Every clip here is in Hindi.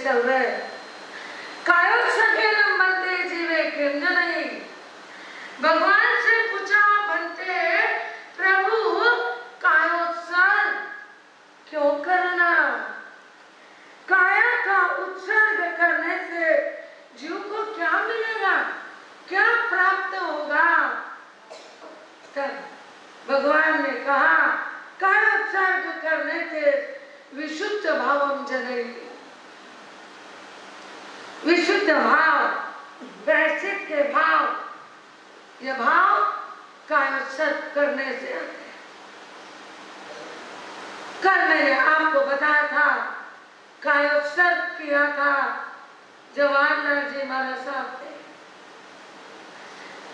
चल रहे। कायो सके न बनते जीवे किम नहीं। भगवान से पूछा बनते प्रभु कायोत्सर्ग क्यों करना? काया का उत्सर्ग करने से जीव को क्या मिलेगा, क्या प्राप्त होगा? तब भगवान ने कहा कायोत्सर्ग करने से विशुद्ध भावम जनयति। विशुद्ध भाव, वैश्विक के भाव, ये भाव कायोत्सर्ग करने से आते हैं। कल मैंने आपको बताया था, कायोत्सर्ग किया था जवाहरलाल जी महाराज साहब ने।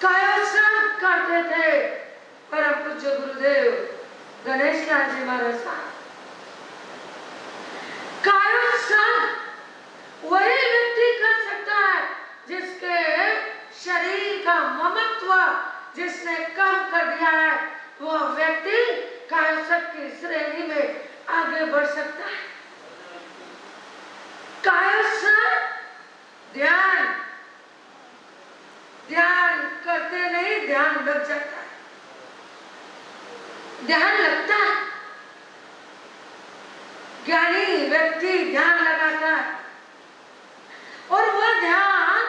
कायोत्सर्ग करते थे परम पूज्य गुरुदेव गणेश लाल जी महाराज साहब। कायोत्सर्ग वही व्यक्ति कर सकता है जिसके शरीर का ममत्व जिसने कम कर दिया है, वह व्यक्ति कायोत्सर्ग की श्रेणी में आगे बढ़ सकता है। कायोत्सर्ग ध्यान, ध्यान करते नहीं ध्यान लग जाता है, ध्यान लगता है। ज्ञानी व्यक्ति ध्यान लगाता है और वह ध्यान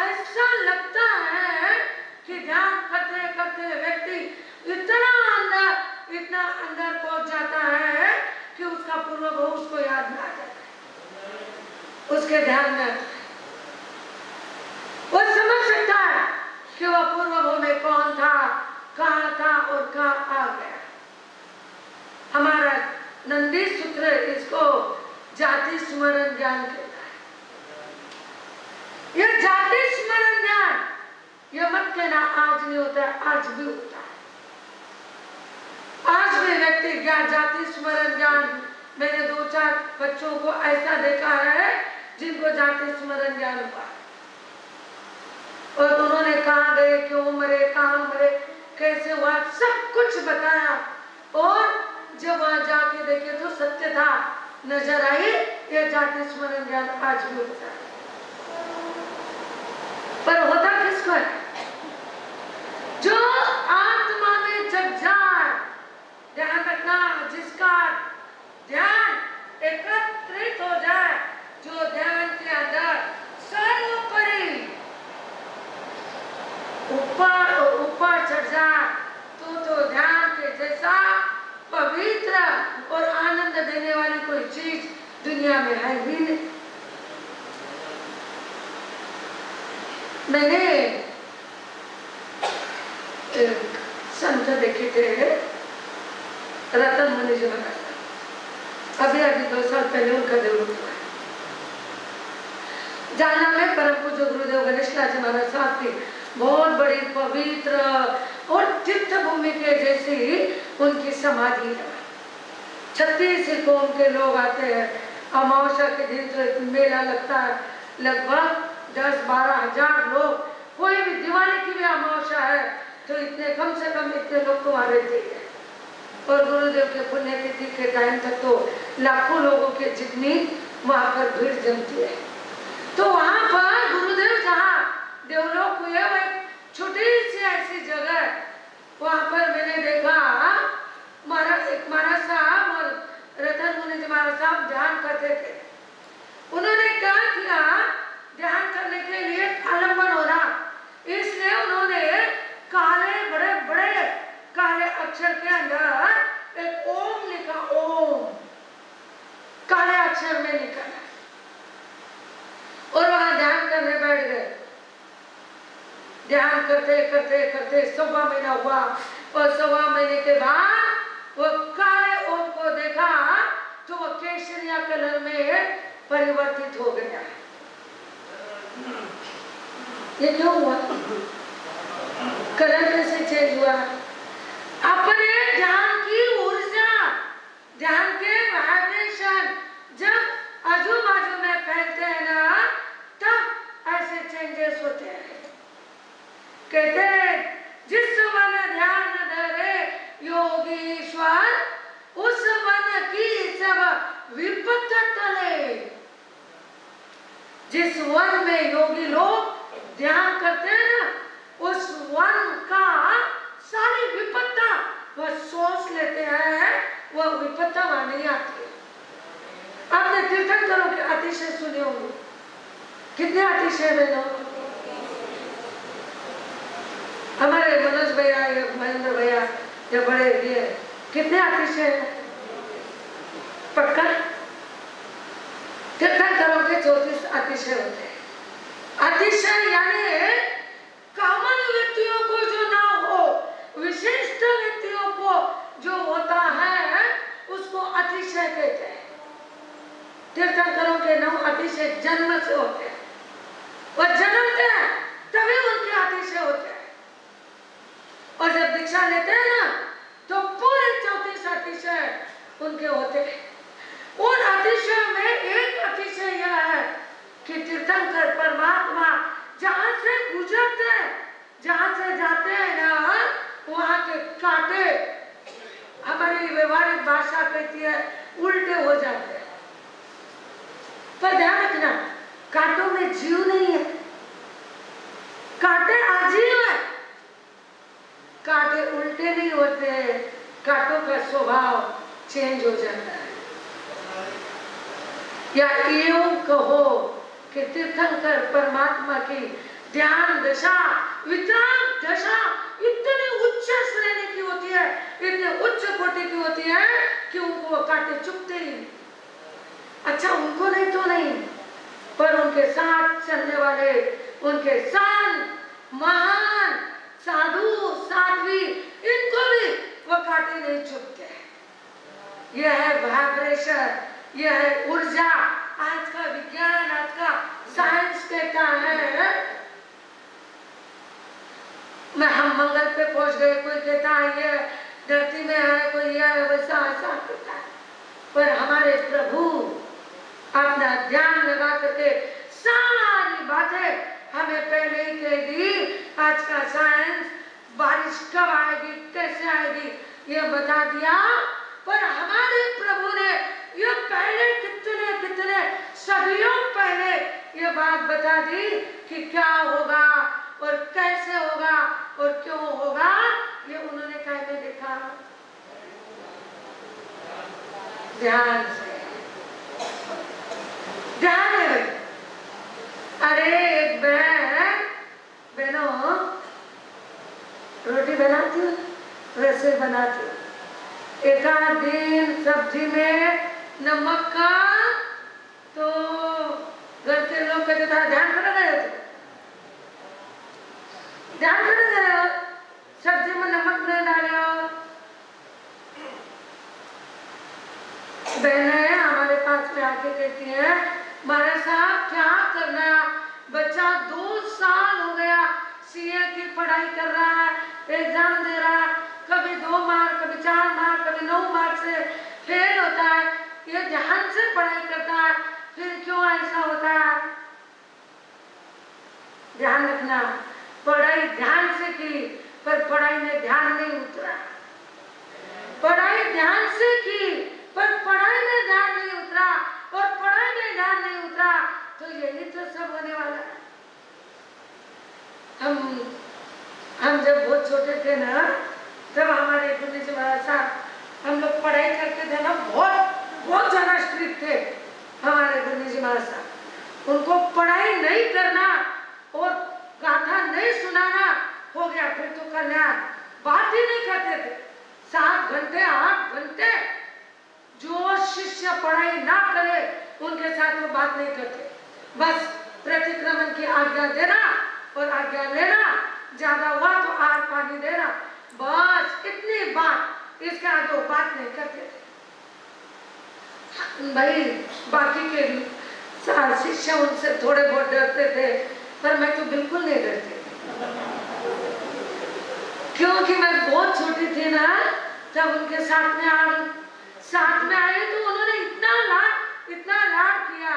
ऐसा लगता है कि ध्यान करते करते व्यक्ति इतना अंदर पहुंच जाता है कि उसका पूर्व भाव उसको याद में आ जाता है, उसके ध्यान में आता है। वो समझ सकता है कि वह पूर्व भाव में कौन था, कहाँ था और कहाँ आ गया। हमारा नंदी सूत्र इसको जाति स्मरण ज्ञान कहता है। यह जाति स्मरण ज्ञान, यह मत कहना आज नहीं होता है, आज भी होता है। आज भी व्यक्ति ज्ञान, जाति स्मरण ज्ञान, मैंने 2-4 बच्चों को ऐसा देखा है जिनको जाति स्मरण ज्ञान हुआ और उन्होंने कहाँ गए, क्यों मरे, कहाँ मरे, कैसे हुआ, सब कुछ बताया। और जब वहां जाके देखे तो सत्य था, नजर आई। यह जाति स्मरण ज्ञान आज भी होता है, पर होता किसको है? जो आत्मा में जग जाए। ध्यान रखना, जिसका ध्यान एकत्रित हो जाए, जो ध्यान के अंदर सर्वोपरि ऊपर चढ़ जाए, तो ध्यान के जैसा पवित्र और आनंद देने वाली कोई चीज दुनिया में है ही नहीं। मैंने संत देखे थे रतन मुनि जी महाराज, अभी 2 साल पहले उनका देवलोक हुआ। जालना में परम पूज्य गुरुदेव गणेश लाल जी महाराज साहब की बहुत बड़ी पवित्र और तीर्थ भूमि के जैसी उनकी समाधि है। 36 कौम के लोग आते हैं। अमावस्या के दिन मेला लगता है, लगभग 10-12 हजार लोग। कोई भी दिवाली की भी अमावस्या है तो इतने कम से कम इतने लोग तो वहां रहते हैं। और गुरुदेव के पुण्यतिथि के टाइम तक तो लाखों लोगों के जितनी वहां पर भीड़ जमती है। तो वहां पर गुरुदेव जहाँ देवलोक हुए, वो एक छोटी सी ऐसी जगह, वहां पर मैंने देखा महाराज साहब और रतन मुनि जी महाराज साहब ध्यान करते थे। उन्होंने क्या किया, ध्यान करने के लिए आलम्बन हो रहा, इसलिए उन्होंने काले बड़े बड़े काले अक्षर के अंदर एक ओम लिखा, ओम काले अक्षर में लिखा और वहां ध्यान करने बैठ गए। ध्यान करते करते करते 1.25 महीना हुआ और 1.25 महीने के बाद वो काले ओम को देखा तो वो केसरिया कलर में परिवर्तित हो गया। ये क्यों हुआ? कलर कैसे चेंज हुआ? अपने ध्यान की ऊर्जा, ध्यान के वाइब्रेशन जब आजू बाजू में फैलते हैं ना, तब ऐसे चेंजेस होते हैं। कहते हैं जिस वन ध्यान धरे योगीश्वर, उस वन की सब विपत्त टले। जिस वन में योगी लोग ध्यान करते हैं ना, उस वन का सारी विपत्ता वह सोच लेते हैं, वह विपत्ता वहां नहीं आती है। आपने तीर्थंकरों के अतिशय सुने होंगे, कितने अतिशय बहनों। हमारे मनोज भैया या महेंद्र भैया या बड़े ये कितने अतिशय है, पक्का। तीर्थंकरों के 34 अतिशय होते हैं। अतिशय यानी कॉमन व्यक्तियों को जो ना हो, विशिष्ट व्यक्तियों को जो होता है उसको अतिशय कहते हैं। तीर्थंकरों के 9 अतिशय जन्म से होते हैं, वह जन्मते हैं तभी उनके अतिशय होते हैं, और जब दीक्षा लेते हैं ना तो पूरे 34 अतिशय उनके होते हैं। उन अतिशय में एक अतिशय यह है कि तीर्थंकर परमात्मा जहां से गुजरते हैं, जहां से जाते हैं ना, वहां के कांटे, हमारी व्यवहारिक भाषा कहती है, उल्टे हो जाते हैं। पर ध्यान रखना, कांटों में जीव नहीं है, कांटे आजीव है, कांटे उल्टे नहीं होते, कांटों का स्वभाव चेंज हो जाता है। या यूं कहो कि तीर्थंकर परमात्मा की ध्यान दशा, वितराग दशा इतनी उच्च श्रेणी की होती है, इतने उच्च कोटि की होती है कि उनको वो कांटे चुभते ही। अच्छा, उनको नहीं तो नहीं, पर उनके साथ चलने वाले, उनके संत, महान साधु साध्वी, इनको भी वो कांटे नहीं चुभते। यह है वाइब्रेशन, यह है ऊर्जा। आज का विज्ञान, आज का साइंस कहता है, मैं हम मंगल पे पहुंच गए, कोई कहता है ये धरती में है, कोई यह है, वैसा ऐसा कहता है, पर हमारे प्रभु अपना ध्यान लगा करके सारी बातें हमें पहले ही कह दी। आज का साइंस बारिश कब आएगी, कैसे आएगी, ये बता दिया, पर हमारे प्रभु ने ये पहले कितने कितने सदियों पहले ये बात बता दी कि क्या होगा और कैसे होगा और क्यों होगा। ये उन्होंने कहीं में देखा, ध्यान से, ध्यान है। अरे एक बहनों रोटी बनाती हूँ, रसोई बनाती हूँ, एक आध दिन सब्जी में नमक का, तो घर के लोग कहते था ध्यान कर गए हो, ध्यान कर गए हो, सब्जी में नमक नहीं डाले हो। बहनें हमारे पास में आके कहती है, महाराज साहब क्या करना, बच्चा 2 साल हो गया सीए की पढ़ाई कर रहा है, एग्जाम दे रहा है, कभी 2 मार्क, कभी 4 मार्क, कभी 9 मार्क से फेल होता है, ये ध्यान से पढ़ाई करता है, फिर क्यों ऐसा होता है। ध्यान रखना, पढ़ाई ध्यान से की, पर पढ़ाई में ध्यान नहीं उतरा। पढ़ाई ध्यान से की, पर पढ़ाई में ध्यान नहीं उतरा, और पढ़ाई में ध्यान नहीं उतरा, तो यही तो सब होने वाला है। हम जब बहुत छोटे थे ना, तब हमारे गुरु जी महाराज साहब, हम लोग पढ़ाई करते थे ना, बहुत ज्यादा स्ट्रिक्ट थे हमारे गुरु जी महाराज साहब। उनको पढ़ाई नहीं करना और गाथा नहीं सुनाना, हो गया फिर तो कल्याण, बात ही नहीं करते थे। 7 घंटे 8 घंटे जो शिष्य पढ़ाई ना करे उनके साथ वो बात नहीं करते, बस प्रतिक्रमण की आज्ञा देना और आज्ञा लेना, ज्यादा हुआ तो आर पानी देना, बस इतनी बात, इसके आगे वो बात नहीं करते थे भाई। बाकी के शिष्य उनसे थोड़े बहुत डरते थे, पर मैं तो बिल्कुल नहीं डरती, क्योंकि मैं बहुत छोटी थी ना, जब उनके साथ में आए तो उन्होंने इतना लाड किया।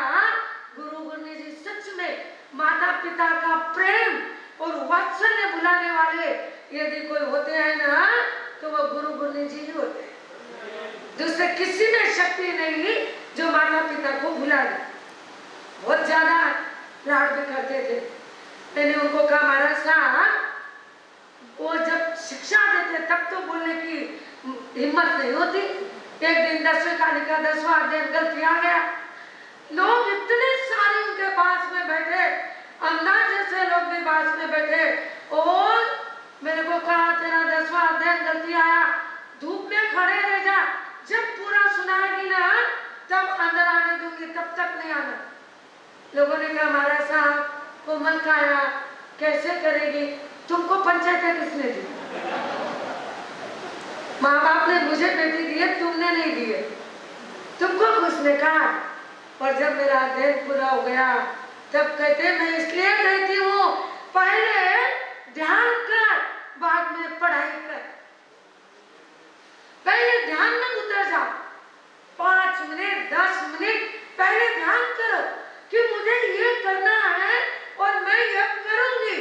गुरु गुरनी जी सच में माता पिता का प्रेम और वात्सल्य बुलाने वाले यदि कोई होते हैं ना, तो वो गुरु गुरनी जी ही होते हैं। दूसरे किसी में शक्ति नहीं जो माता पिता को भुला दे। बहुत ज्यादा लाड भी करते थे। मैंने उनको कहा महाराज साहब, वो जब शिक्षा देते तब तो बोलने की हिम्मत नहीं होती। एक दिन 10वीं कहानी का 10वां अध्ययन गलती आ गया, लोग इतने सारे उनके पास में बैठे, अन्ना जैसे लोग भी पास में बैठे, और मेरे को कहा तेरा 10वां अध्ययन गलती आया, धूप में खड़े रह जा, जब पूरा सुनाएगी ना तब अंदर आने दूंगी, तब तक नहीं आना। लोगों ने कहा महाराज साहब कोमल काया कैसे करेगी, तुमको पंचायत किसने दी? माँ बाप ने मुझे बेटी दी है, तुमने नहीं दी है, तुमको किसने कहा? और जब मेरा अध्ययन पूरा हो गया तब कहते मैं इसलिए कहती हूँ पहले ध्यान कर, बाद में पढ़ाई कर। पहले ध्यान में उतर जाओ, 5 मिनट 10 मिनट पहले ध्यान करो कि मुझे ये करना है और मैं ये करूंगी,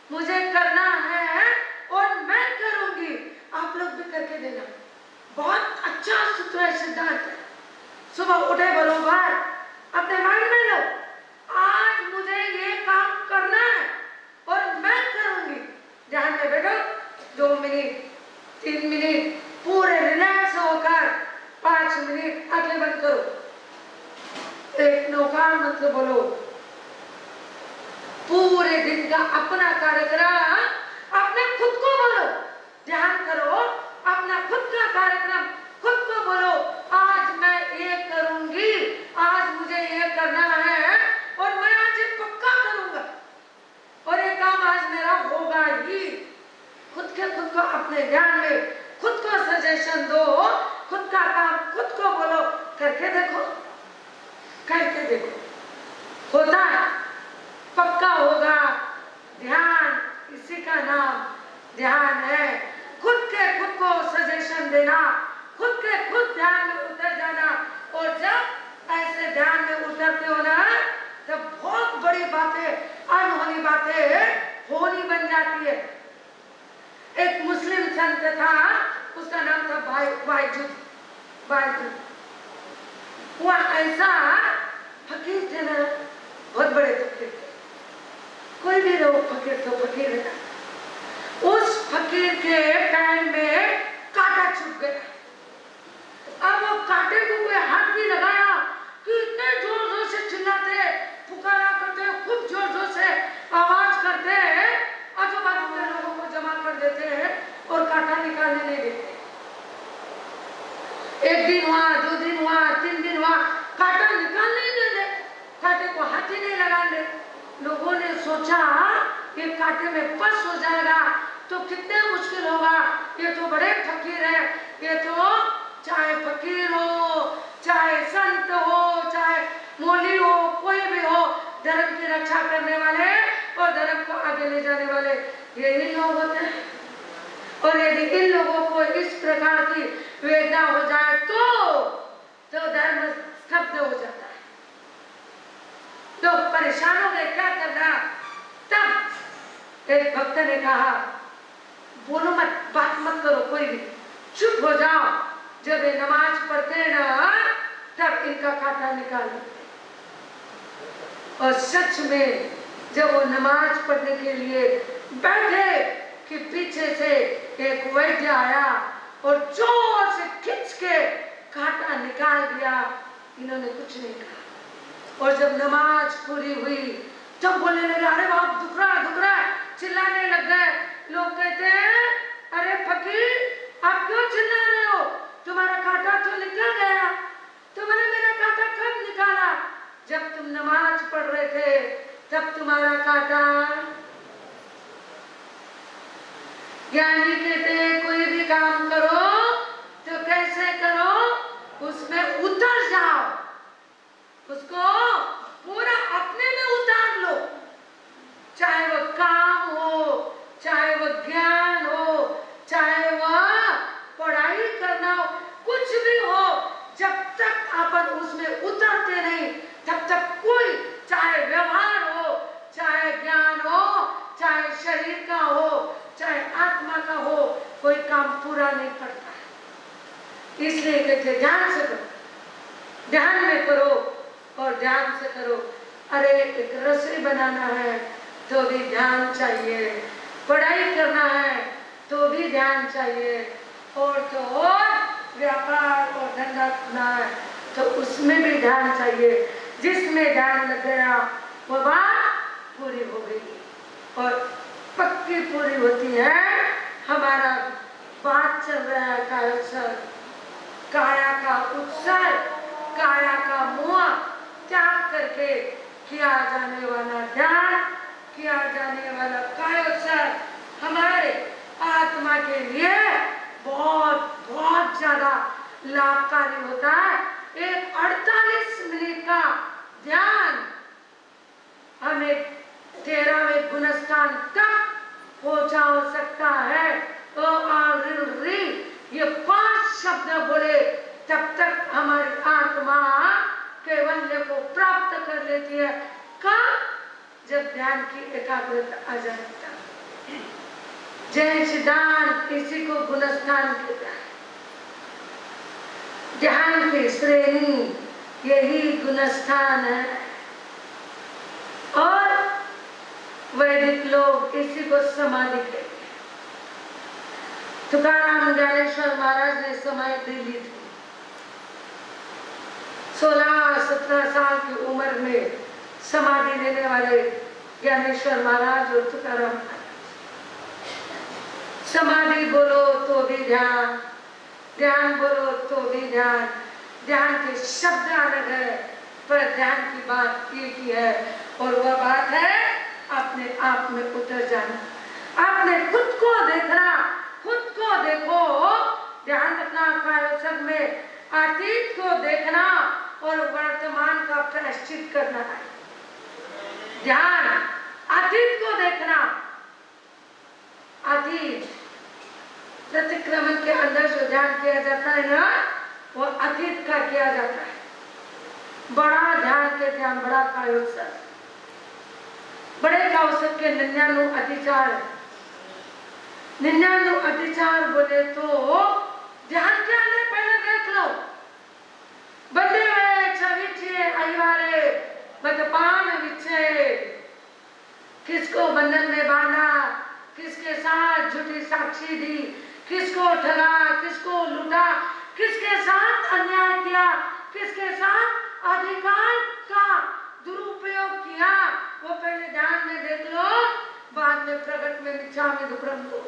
मुझे करना है और मैं करूंगी। आप लोग भी करके देना, बहुत अच्छा सूत्र है, सिद्धांत है। सुबह उठे बरोबर अपने माइंड में लो, आज मुझे ये काम करना है और मैं करूंगी। ध्यान में बैठो 2 मिनट 3 मिनट पूरे रिलैक्स होकर 5 मिनट आंखें बंद करो, एक नौकार मतलब बोलो, पूरे दिन का अपना कार्यक्रम अपने खुद को बोलो, ध्यान करो अपना खुद का कार्यक्रम खुद को बोलो, आज मैं ये करूंगी, आज मुझे ये करना है और मैं आज ये पक्का करूंगा और ये काम आज मेरा होगा ही। खुद को अपने ध्यान में खुद को सजेशन दो, खुद का काम खुद को बोलो, करके देखो, करके देखो, होता है, पक्का होगा। ध्यान, इसी का नाम ध्यान है। खुद के खुद को सजेशन देना, खुद के खुद ध्यान में उतर जाना, और जब ऐसे ध्यान में उतरते हो ना तब बहुत बड़ी बातें, अनहोनी बातें होनी बन जाती है। एक मुस्लिम संत था, उसका नाम था बायजुद। वह ऐसा फकीर थे ना, बहुत बड़े फकीर थे, कोई भी लोग फकीर तो फकीर है। उस फकीर के पैर में कांटा चुभ गया। अब वो कांटे को कोई हाथ भी लगाया कि इतने जोर जोर से चिल्लाते, पुकारा करते, खूब जोर जोर से आवाज करते, आजू बाजू के लोगों को जमा कर देते हैं और कांटा निकालने नहीं देते। एक दिन हुआ, 2 दिन हुआ, 3 दिन हुआ, कांटा निकाल नहीं देते, कांटे को हाथ ही नहीं लगाने। लोगों ने सोचा कि कांटे में फंस हो जाएगा तो कितने मुश्किल होगा, ये तो बड़े फकीर है, ये तो चाहे फकीर हो, चाहे संत हो, चाहे मौलवी हो, कोई भी हो, धर्म की रक्षा करने वाले और धर्म को आगे ले जाने वाले यही लोग होते हैं। और यदि इन लोगों को इस प्रकार की वेदना हो जाए तो धर्म स्तब्ध हो जाता है, लोग परेशान हो गए, क्या करना। तब एक भक्त ने कहा बोलो मत, बात मत करो, कोई भी चुप हो जाओ, जब ये नमाज पढ़ते ना तब इनका कांटा निकाल लेते। और सच में जब वो नमाज पढ़ने के लिए बैठे कि पीछे से एक वैद्य आया और जोर से खींच के कांटा निकाल दिया। इन्होंने कुछ नहीं कहा और जब नमाज पूरी हुई तब बोलने लगे, अरे बाप दुख रहा, चिल्लाने लग गए। लोग कहते हैं अरे फकीर आप क्यों चिल्ला रहे हो, तुम्हारा कांटा तो निकल गया। तुमने मेरा कांटा कब निकाला? जब तुम नमाज पढ़ रहे थे तब तुम्हारा कांटा। ज्ञानी कहते हैं कोई भी काम करो तो कैसे करो, उसमें उतर जाओ, उसको पूरा अपने में उतार लो, चाहे वो काम हो, चाहे वो ज्ञान हो, चाहे वह पढ़ाई करना हो, कुछ भी हो, जब तक अपन उसमें उतरते नहीं तब तक कोई, चाहे व्यवहार हो, चाहे ज्ञान हो, चाहे शरीर का हो, चाहे आत्मा का हो, कोई काम पूरा नहीं पड़ता। इसलिए कहते ध्यान से करो, ध्यान में करो और ध्यान से करो। अरे एक रसोई बनाना है तो भी ध्यान चाहिए, पढ़ाई करना है तो भी ध्यान चाहिए, और तो और व्यापार और धंधा करना है तो उसमें भी ध्यान चाहिए। जिसमें ध्यान लग गया वो बात पूरी हो गई, और पक्की पूरी होती है। हमारा बात चल रहा है काया का उत्सर्ग, काया का मोह त्याग करके किया जाने वाला ध्यान, किया जाने वाला कायोत्सर्ग हमारे आत्मा के लिए बहुत बहुत ज्यादा लाभकारी होता है। एक 48 मिनट का ध्यान हमें 13वें गुणस्थान तक पहुंचा सकता है। तो ये 5 शब्द बोले तब तक हमारी आत्मा कैवल्य को प्राप्त कर लेती है। कब? जब ध्यान की एकाग्रता आ जाता है। जय सिद्धांत इसी को गुणस्थान कहता है। ध्यान की श्रेणी यही गुणस्थान है, और वैदिक लोग इसी को समाधि कहते हैं। तुकाराम ज्ञानेश्वर महाराज ने समाधि ली थी 16-17 साल की उम्र में। समाधि लेने वाले ज्ञानेश्वर महाराज और तुकाराम महाराज। समाधि बोलो तो भी ध्यान, ध्यान बोलो तो भी ध्यान। ध्यान के शब्द अलग है पर ध्यान की बात एक ही है, और वह बात है अपने आप में उतर जाना, अपने खुद को देखना। खुद को देखो, ध्यान रखना कायोत्सर्ग में, अतीत को देखना और वर्तमान का प्रायश्चित करना है। ध्यान अतीत को देखना, अतीत प्रतिक्रमण के अंदर जो ध्यान किया जाता है ना, वो अतीत का किया जाता है। बड़ा ध्यान के ध्यान, बड़ा कायोत्सर्ग, बड़े कायोत्सर्ग के 99 अतिचार। 99 अतिचार बोले तो ध्यान क्या है पहले देख लो। बंदे हुए छविचे अहिवारे मदपान विचे, किसको बंधन में बांधा, किसके साथ झूठी साक्षी दी, किसको ठगा, किसको लूटा, किसके साथ अन्याय किया, किसके साथ अधिकार का दुरुपयोग किया, वो पहले ध्यान में देख लो, बाद में प्रकट में मिच्छामि दुक्कडम लो।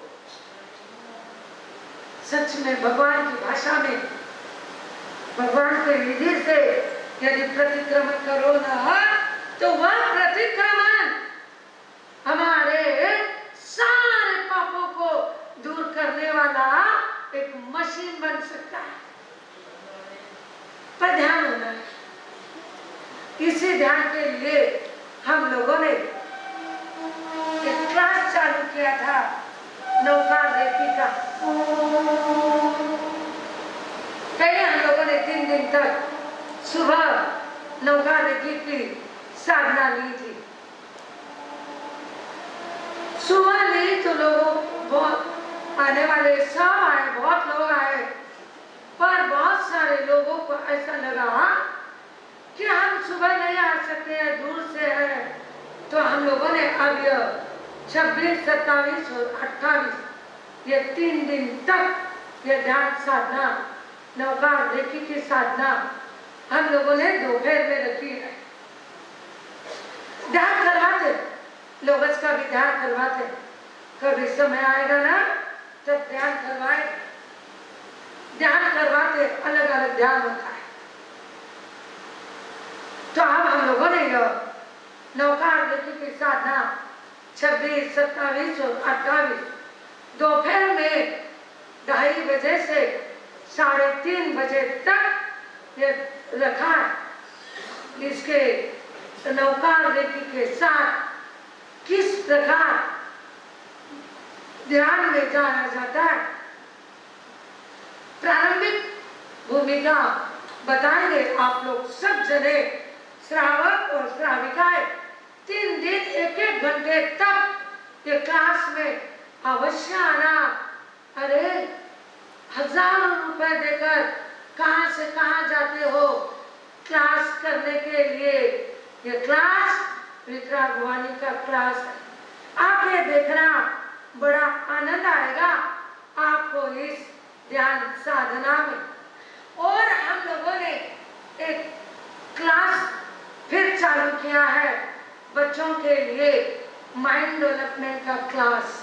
सच में भगवान की भाषा में, भगवान के विधि से यदि प्रतिक्रमण करो ना, तो वह प्रतिक्रमण हमारे सारे पापों को दूर करने वाला एक मशीन बन सकता है। पर ध्यान होना है। इसी ध्यान के लिए हम लोगों ने एक क्लास चालू किया था नौका रेखी का। पहले हम लोगों ने 3 दिन तक सुबह नौका रेखी की साधना ली थी। सुबह ली तो लोग बहुत आने वाले सब आए, बहुत लोग आए, पर बहुत सारे लोगों को ऐसा लगा कि हम सुबह नहीं आ सकते हैं, दूर से है। तो हम लोगों ने अब 26, 27 और 28 ये 3 दिन तक ये ध्यान साधना, नौका रेखी की साधना हम लोगों ने दोपहर में रखी है। ध्यान करवाते लोग, इसका भी ध्यान करवाते। कभी समय आएगा ना तब ध्यान करवाए। ध्यान करवाते, अलग अलग ध्यान होता है। तो अब हम लोगों ने नौका रेखी की साधना 26, 27 और 28 दोपहर में 2:30 बजे से 3:30 बजे तक ये रखा है। इसके नौका रेखी के साथ किस प्रकार ध्यान में जाना जाता है, प्रारंभिक भूमिका बताएंगे आप लोग सब जने। श्रावक और श्राविकाएं 3 दिन 1-1 घंटे तक ये क्लास में अवश्य आना। अरे हजारों रुपए देकर कहां से कहां जाते हो क्लास करने के लिए, ये क्लास विक्रागवाणी का क्लास है। आके देखना, बड़ा आनंद आएगा आपको इस ध्यान साधना में। और हम लोगों ने एक क्लास फिर चालू किया है बच्चों के लिए, माइंड डेवलपमेंट का क्लास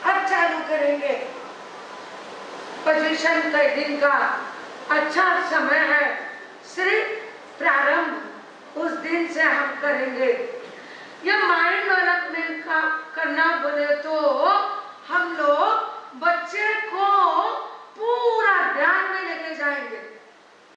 अब चालू करेंगे। पोजीशन के दिन का अच्छा समय है, सिर्फ प्रारंभ उस दिन से हम करेंगे। ये माइंड डेवलपमेंट का करना बोले तो